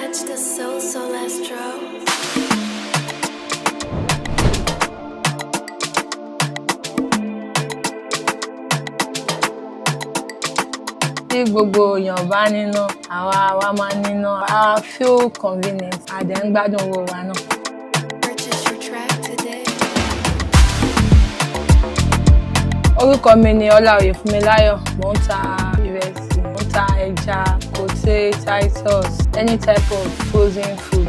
catch the soul astro. Tí gbogbo èèyàn bá níná, àwa máa níná, a feel convenient, a dẹ̀ ń gbádùn owó wa náà. Purchase your track today. Orúkọ mi ni Olaoye Funmilayo, mo ń ta ìrẹsì, mo ń ta ẹja, kòté, titus, any type of frozen food.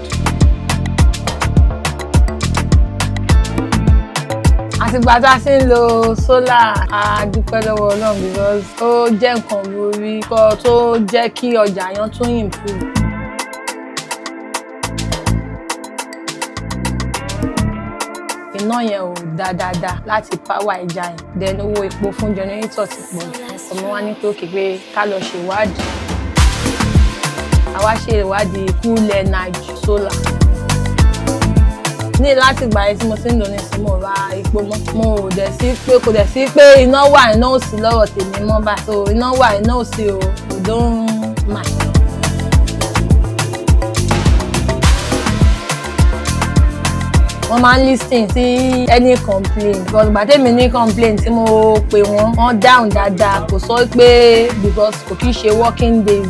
Àtìgbà tá a ti ń lo solar, a dúpẹ́ lọ́wọ́ Ọlọ́run because ó jẹ́ nǹkan lórí kan tó jẹ́ kí ọjà yẹn tún improve. Iná yẹn ò dáadáa láti power ẹja yẹn, then owó epo fún generator ti pọ̀ jù. Ọmọ wa ní pé òkè pé ká lọ ṣèwádìí. Àwa ṣe ìwádìí Koolenergies solar. Ní láti ìgbà yẹn tí mo ti ń lò ní sí mo ra epo mọ́. Kò dẹ̀ sí pé iná wà iná ò sí lọ́rọ̀ tèmi mọ́ báyìí. So iná wà iná ò sí o, we don't mind. Wọ́n máa ń listen sí any complaint. Because ìgbà tèmi ní complaint tí mo pè wọ́n dáhùn dáadáa. Kò sọ pé because kò kí ṣe working days.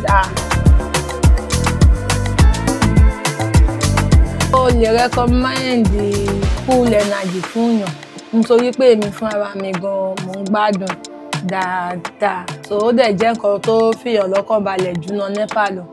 Ó lè recommend Koolenergies fún yàn nítorí pé èmi fúnra mi gan mò ń gbádùn dáadáa. So ó dẹ̀ jẹ́ nǹkan tó fìyàn lọ́kàn balẹ̀ jù náà NEPA lọ.